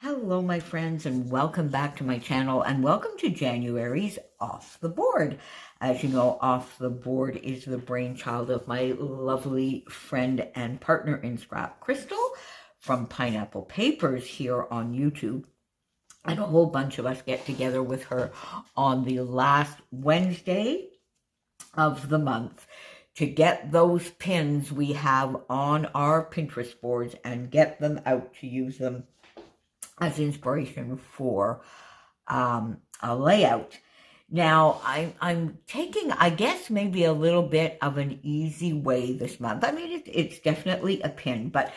Hello, my friends, and welcome back to my channel, and welcome to January's Off the Board. As you know, Off the Board is the brainchild of my lovely friend and partner in Scrap, Crystal, from Pineapple Papers here on YouTube. And a whole bunch of us get together with her on the last Wednesday of the month to get those pins we have on our Pinterest boards and get them out to use them as inspiration for a layout. Now, I'm taking, I guess, maybe a little bit of an easy way this month. I mean, it's definitely a pin, but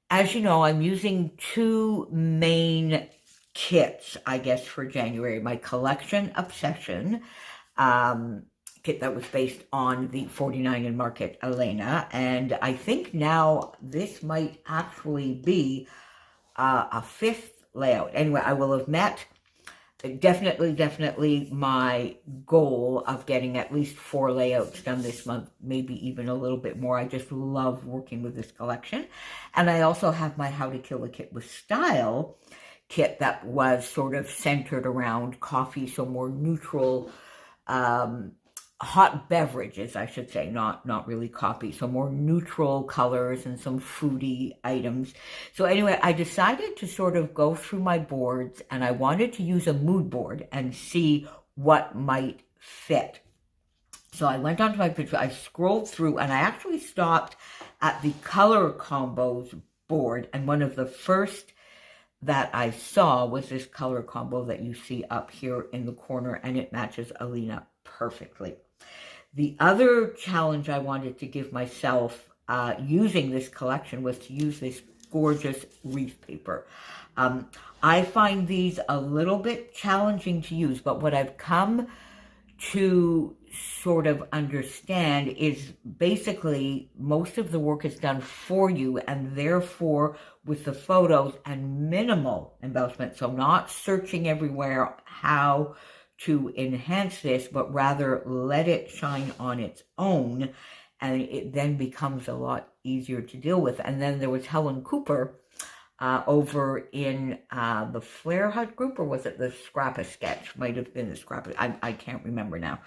as you know, I'm using two main kits, I guess, for January. My Collection Obsession kit that was based on the 49 and Market Elena, and I think now this might actually be a fifth layout. Anyway, I will have met definitely my goal of getting at least 4 layouts done this month, maybe even a little bit more. I just love working with this collection. And I also have my How to Kill a Kit with Style kit that was sort of centered around coffee, so more neutral, hot beverages, I should say, not really coffee, so more neutral colors and some foodie items. So anyway, I decided to sort of go through my boards, and I wanted to use a mood board and see what might fit. So I went onto my picture, I scrolled through, and I actually stopped at the color combos board, and one of the first that I saw was this color combo that you see up here in the corner, and it matches Alina perfectly. The other challenge I wanted to give myself using this collection was to use this gorgeous wreath paper. I find these a little bit challenging to use, but what I've come to sort of understand is basically most of the work is done for you, and therefore with the photos and minimal embellishment. So not searching everywhere how to enhance this, but rather let it shine on its own, and it then becomes a lot easier to deal with. And then there was Helen Cooper over in the Flair Hut group, or was it the Scrappa sketch? Might have been the Scrappa, I can't remember now.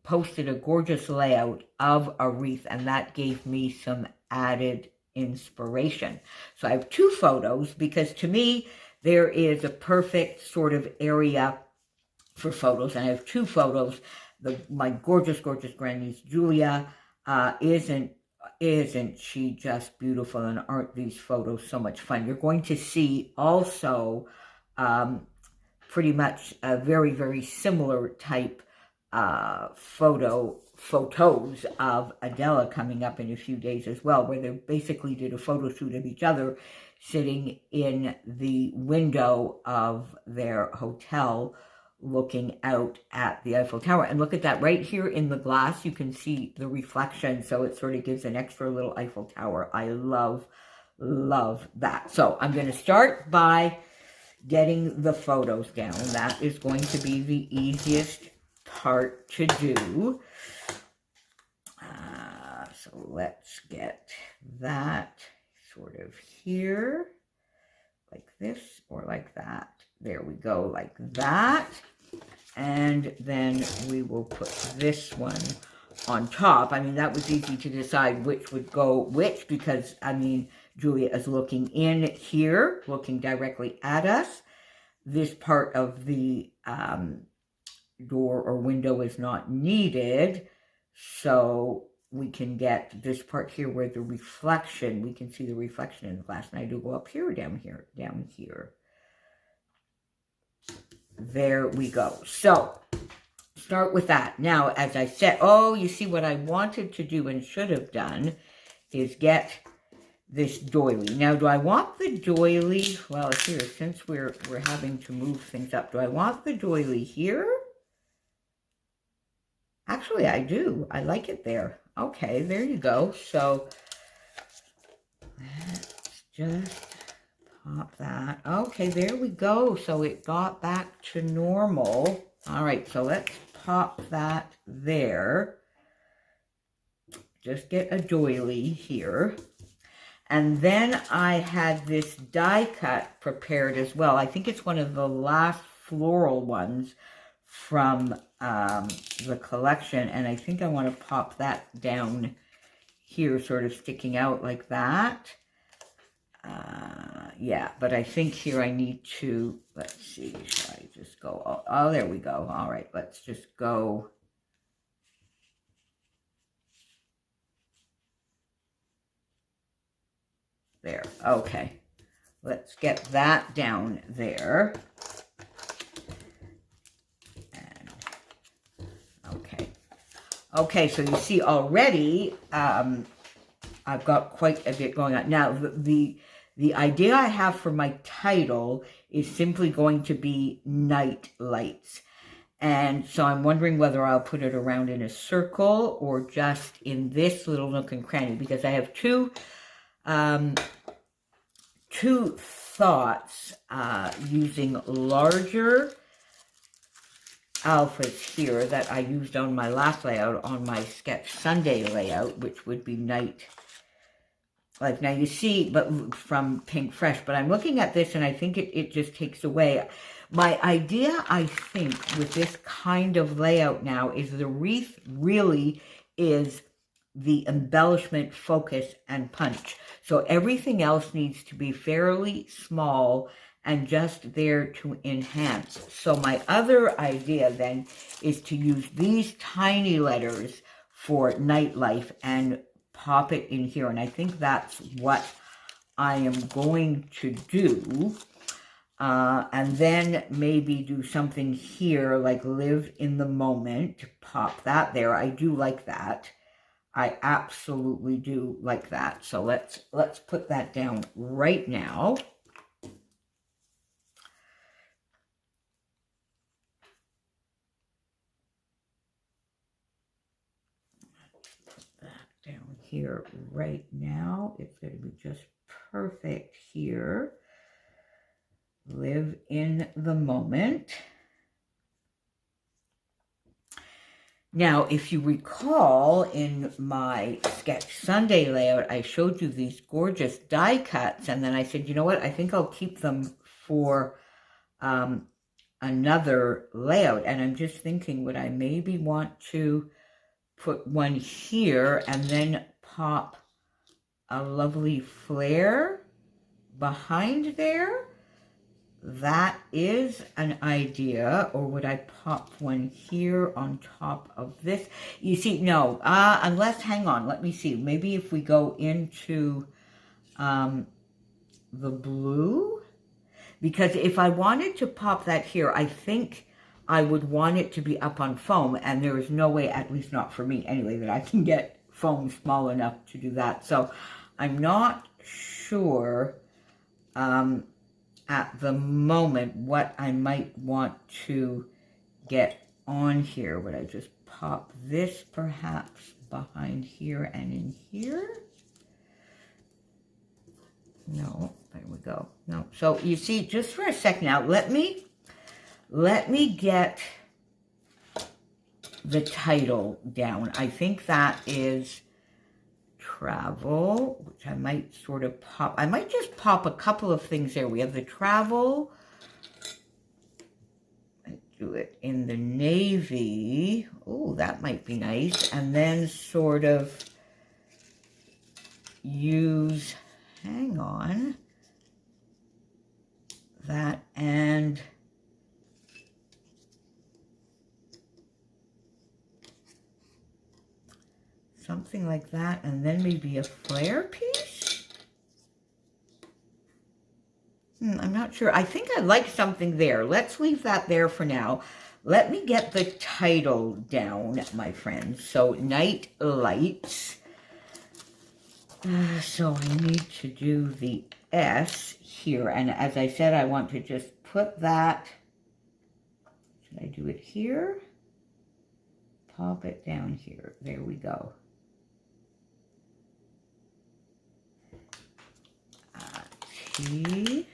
Posted a gorgeous layout of a wreath, and that gave me some added inspiration. So I have 2 photos because to me, there is a perfect sort of area for photos, and I have 2 photos. My gorgeous grandniece Julia, isn't she just beautiful, and aren't these photos so much fun? You're going to see also pretty much a very similar type photos of Adela coming up in a few days as well, where they basically did a photo shoot of each other sitting in the window of their hotel looking out at the Eiffel Tower. And look at that, right here in the glass you can see the reflection, so it sort of gives an extra little Eiffel Tower. I love that. So I'm going to start by getting the photos down. That is going to be the easiest part to do. So let's get that sort of here, like this, or like that. There we go, like that. And then we will put this one on top. I mean, that was easy to decide which would go which, because, I mean, Julia is looking in here, looking directly at us. This part of the door or window is not needed, so we can get this part here where the reflection, we can see the reflection in the glass. And I do go up here, down here. There we go. So start with that. Now, as I said, you see what I wanted to do and should have done is get this doily. Now, do I want the doily? Well, here, since we're having to move things up, do I want the doily here? Actually, I do. I like it there. Okay, there you go. So let's just pop that. Okay, there we go. So it got back to normal. All right, so let's pop that there. Just get a doily here. And then I had this die cut prepared as well. I think it's one of the last floral ones from the collection. And I think I want to pop that down here, sort of sticking out like that. Yeah, but I think here I need to, let's see, should I just go, oh, there we go. All right, let's just go. There, okay. Let's get that down there. And, okay. Okay, so you see already, I've got quite a bit going on. Now, the idea I have for my title is simply going to be Night Lights. And so I'm wondering whether I'll put it around in a circle or just in this little nook and cranny, because I have two thoughts using larger alphas here that I used on my last layout, on my Sketch Sunday layout, which would be night. Like now you see, but from Pink Fresh, but I'm looking at this and I think it just takes away. My idea, I think, with this kind of layout now is the wreath really is the embellishment, focus, and punch. So everything else needs to be fairly small and just there to enhance. So my other idea then is to use these tiny letters for Nightlife and pop it in here. And I think that's what I am going to do. And then maybe do something here like live in the moment, pop that there. I do like that. I absolutely do like that. So let's put that down right now. Put that down here right now. It's going to be just perfect here. Live in the moment. Now, if you recall, in my Sketch Sunday layout, I showed you these gorgeous die cuts, and then I said, you know what, I think I'll keep them for another layout. And I'm just thinking, would I maybe want to put one here and then pop a lovely flare behind there? That is an idea. Or would I pop one here on top of this? You see, no, unless, hang on, let me see. Maybe if we go into the blue, because if I wanted to pop that here, I think I would want it to be up on foam, and there is no way, at least not for me anyway, that I can get foam small enough to do that. So I'm not sure at the moment what I might want to get on here. Would I just pop this perhaps behind here and in here? No, there we go. No, so you see, just for a second now, let me get the title down. I think that is travel, which I might sort of pop. I might just pop a couple of things there. We have the travel. I do it in the navy. Oh, that might be nice. And then sort of use, hang on, that and something like that, and then maybe a flare piece? I'm not sure. I think I like something there. Let's leave that there for now. Let me get the title down, my friends. So, Night Lights. So I need to do the S here. And as I said, I want to just put that. Should I do it here? Pop it down here. There we go. T.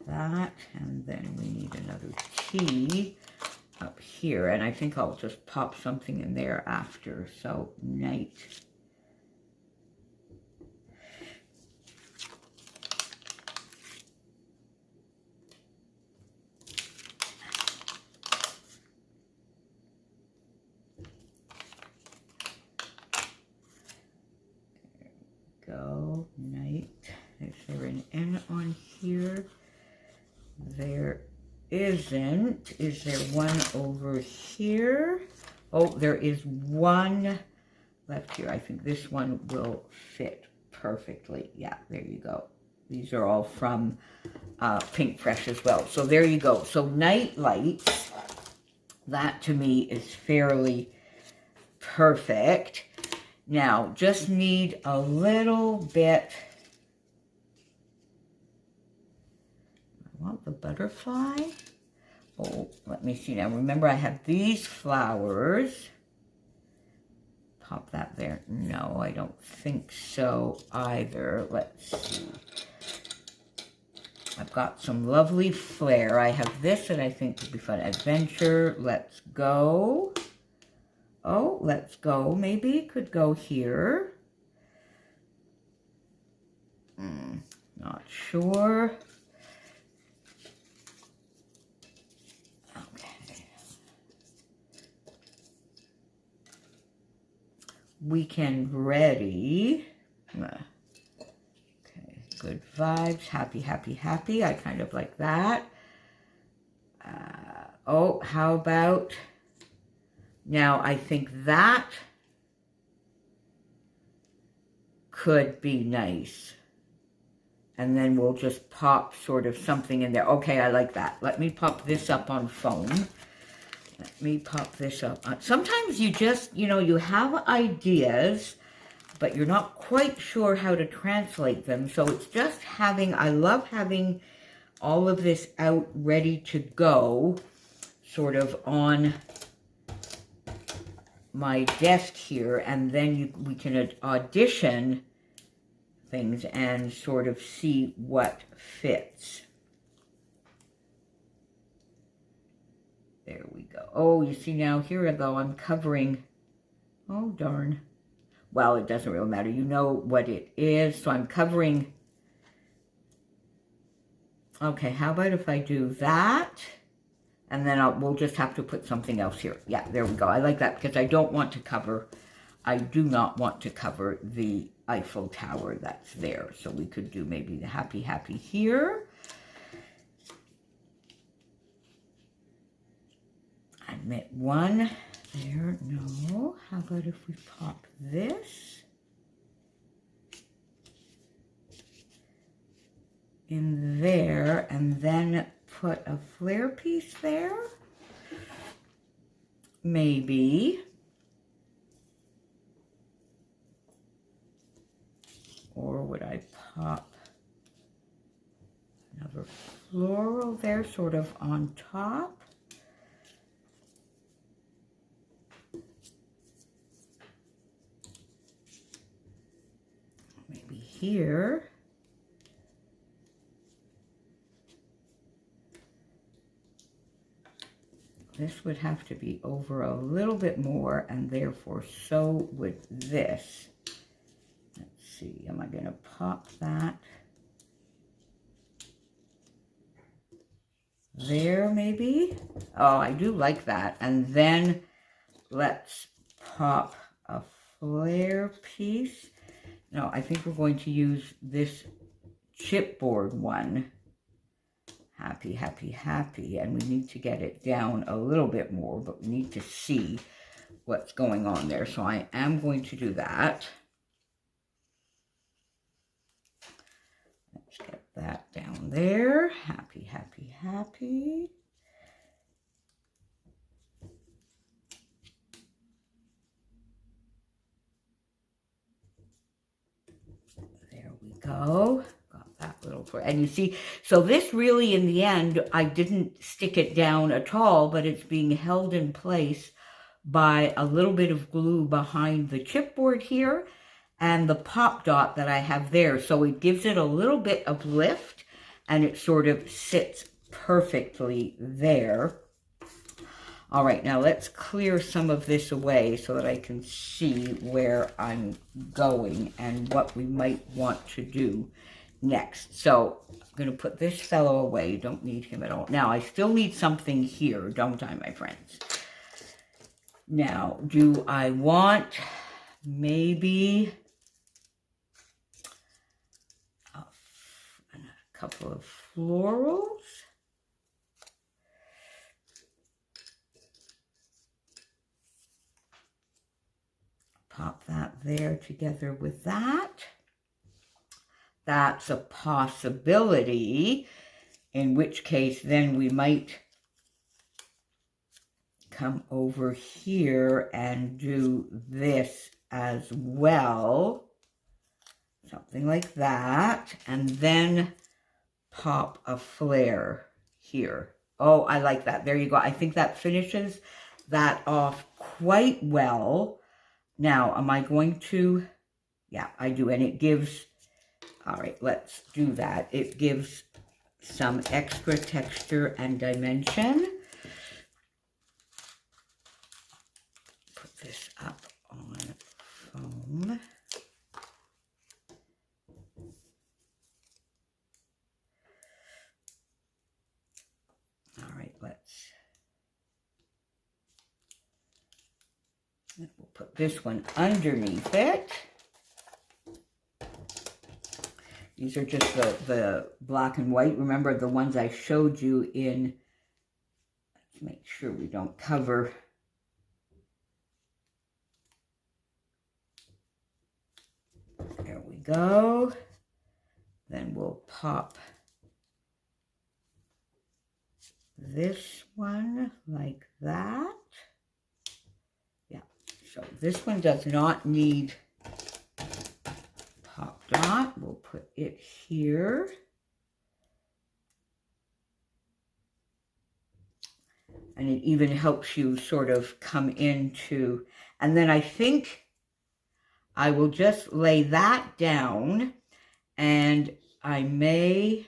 that, and then we need another T up here, and I think I'll just pop something in there after. So night. Go, night. Is there an N on here? There isn't. Is there one over here? Oh, there is one left here. I think this one will fit perfectly. Yeah, there you go. These are all from Pink Fresh as well. So there you go. So night lights, that to me is fairly perfect. Now, just need a little bit. I want the butterfly. Oh, let me see now. Remember, I have these flowers. Pop that there. No, I don't think so either. Let's see. I've got some lovely flair. I have this that I think would be fun. Adventure. Let's go. Oh, let's go. Maybe it could go here. Not sure. Okay. Weekend ready. Okay, good vibes. Happy, happy, happy. I kind of like that. Oh, how about... Now, I think that could be nice. And then we'll just pop sort of something in there. Okay, I like that. Let me pop this up on foam. Let me pop this up. Sometimes you just, you know, you have ideas, but you're not quite sure how to translate them. So it's just having, I love having all of this out ready to go, sort of on my desk here, and then we can audition things and sort of see what fits. There we go. Oh, you see now, here I go, I'm covering, oh darn. Well, it doesn't really matter, you know what it is, so I'm covering. Okay, how about if I do that? And then we'll just have to put something else here. Yeah, there we go. I like that because I don't want to cover, I do not want to cover the Eiffel Tower that's there. So we could do maybe the happy, happy here. I meant one there. No. How about if we pop this in there and then put a flare piece there, maybe, or would I pop another floral there sort of on top? Maybe here. This would have to be over a little bit more, and therefore so would this. Let's see, am I going to pop that there maybe? Oh, I do like that. And then let's pop a flare piece. No, I think we're going to use this chipboard one. Happy, happy, happy, and we need to get it down a little bit more, but we need to see what's going on there. So I am going to do that. Let's get that down there. Happy, happy, happy. There we go. That little, and you see, so this really in the end, I didn't stick it down at all, but it's being held in place by a little bit of glue behind the chipboard here and the pop dot that I have there. So it gives it a little bit of lift, and it sort of sits perfectly there. All right, now let's clear some of this away so that I can see where I'm going and what we might want to do next. So I'm going to put this fellow away. Don't need him at all. Now, I still need something here, don't I, my friends? Now, do I want maybe a couple of florals? Pop that there together with that. That's a possibility, in which case then we might come over here and do this as well. Something like that. And then pop a flare here. Oh, I like that. There you go. I think that finishes that off quite well. Now, am I going to? Yeah, I do. And it gives, all right, let's do that. It gives some extra texture and dimension. Put this up on foam. All right, we'll put this one underneath it. These are just the black and white. Remember the ones I showed you in, let's make sure we don't cover. There we go. Then we'll pop this one like that. Yeah, so this one does not need pop dot. We'll put it here. And it even helps you sort of come into, and then I think I will just lay that down, and I may,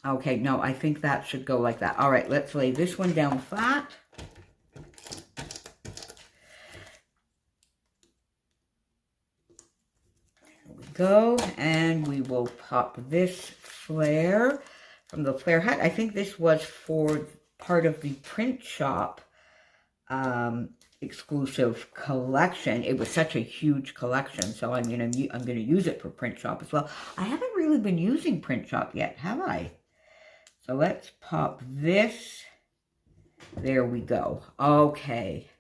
okay, no, I think that should go like that. All right, let's lay this one down flat. There we go, and we will pop this flare from the flare hat. I think this was for part of the print shop exclusive collection. It was such a huge collection, so I'm gonna use it for print shop as well. I haven't really been using print shop yet, have I? So let's pop this. There we go. Okay.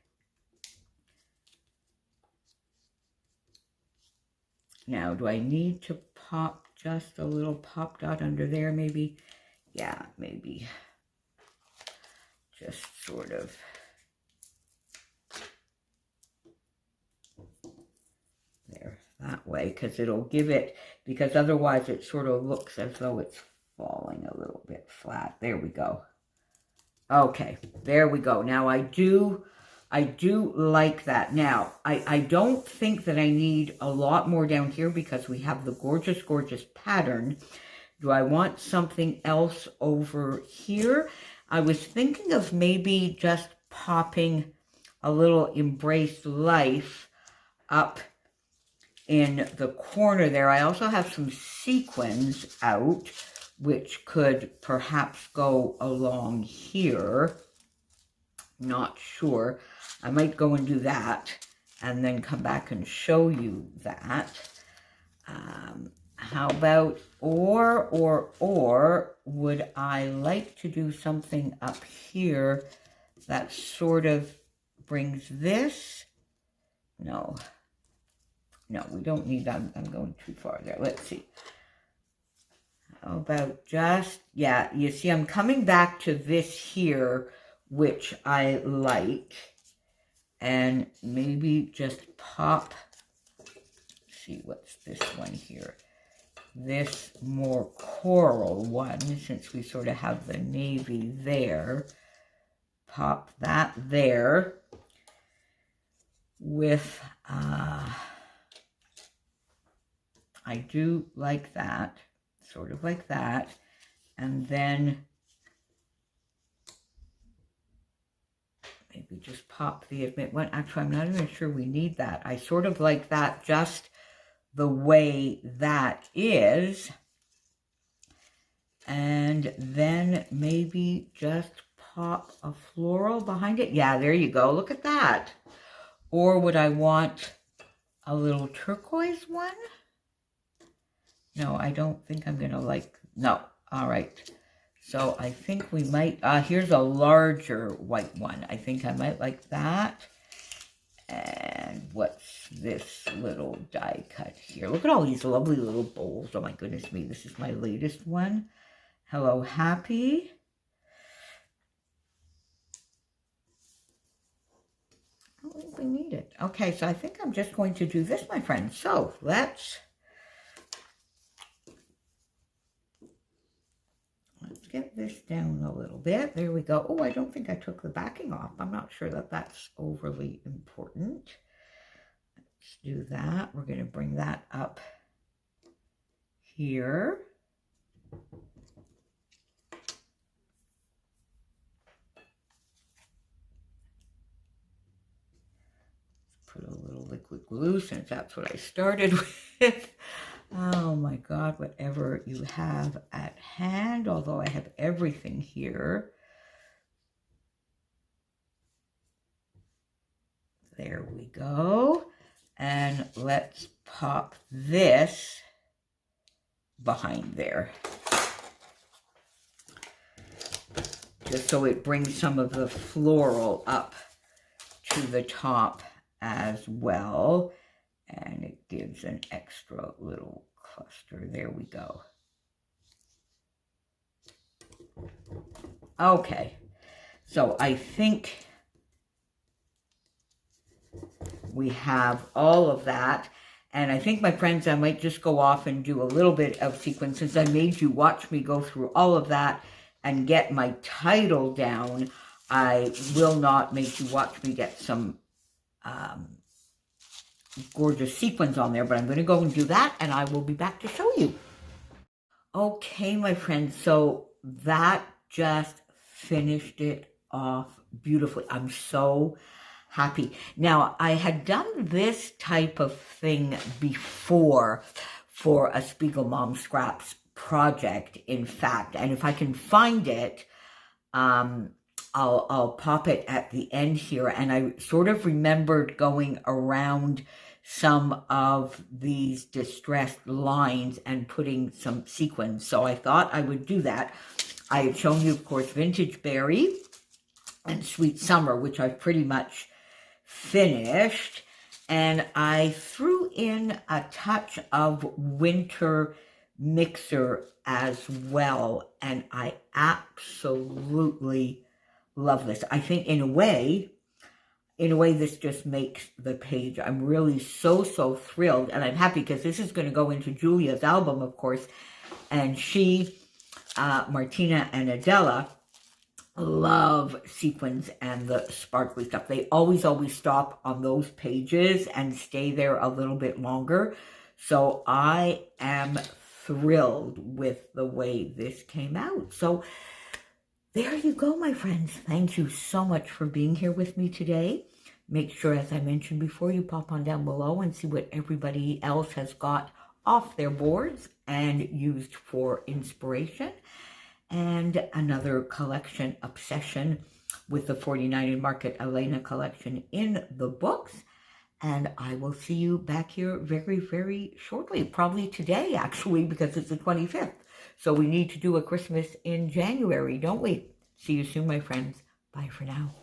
Now, do I need to pop just a little pop dot under there, maybe? Yeah, maybe. Just sort of. There, that way, because it'll give it, because otherwise it sort of looks as though it's falling a little bit flat. There we go. Okay, there we go. Now I do like that. Now, I don't think that I need a lot more down here because we have the gorgeous, gorgeous pattern. Do I want something else over here? I was thinking of maybe just popping a little Embrace Life up in the corner there. I also have some sequins out, which could perhaps go along here. Not sure. I might go and do that and then come back and show you that. How about, or would I like to do something up here that sort of brings this? No, we don't need that. I'm going too far there. Let's see. How about just, yeah, you see, I'm coming back to this here, which I like, and maybe just pop, let's see, what's this one here? This more coral one, since we sort of have the navy there. Pop that there with, I do like that, sort of like that. And then maybe just pop the admit one. Actually, I'm not even sure we need that. I sort of like that just the way that is. And then maybe just pop a floral behind it. Yeah, there you go. Look at that. Or would I want a little turquoise one? No, I don't think I'm going to like, no. All right. So I think we might, here's a larger white one. I think I might like that. And what's this little die cut here? Look at all these lovely little bowls. Oh my goodness me, this is my latest one. Hello, Happy. I don't think we need it. Okay, so I think I'm just going to do this, my friends. So let's get this down a little bit. There we go. Oh, I don't think I took the backing off. I'm not sure that that's overly important. Let's do that. We're going to bring that up here. Put a little liquid glue since that's what I started with. Oh my God, whatever you have at hand, although I have everything here. There we go. And let's pop this behind there. Just so it brings some of the floral up to the top as well. And it gives an extra little cluster. There we go. Okay, so I think we have all of that. And I think, my friends, I might just go off and do a little bit of sequins. Since I made you watch me go through all of that and get my title down, I will not make you watch me get some gorgeous sequins on there, but I'm going to go and do that, and I will be back to show you. Okay, my friends, so that just finished it off beautifully. I'm so happy. Now, I had done this type of thing before for a SPIEGELMOM Scraps project, in fact, and if I can find it, I'll pop it at the end here. And I sort of remembered going around some of these distressed lines and putting some sequins. So I thought I would do that. I had shown you, of course, Vintage Berry and Sweet Summer, which I've pretty much finished. And I threw in a touch of Winter Mixer as well. And I absolutely love this. I think in a way, this just makes the page. I'm really so thrilled, and I'm happy because this is going to go into Julia's album, of course, and she, Martina and Adela, love sequins and the sparkly stuff. They always stop on those pages and stay there a little bit longer, so I am thrilled with the way this came out. So there you go, my friends. Thank you so much for being here with me today. Make sure, as I mentioned before, you pop on down below and see what everybody else has got off their boards and used for inspiration. And another collection obsession with the 49 in Market Elena collection in the books. And I will see you back here very shortly. Probably today, actually, because it's the 25th. So we need to do a Christmas in January, don't we? See you soon, my friends. Bye for now.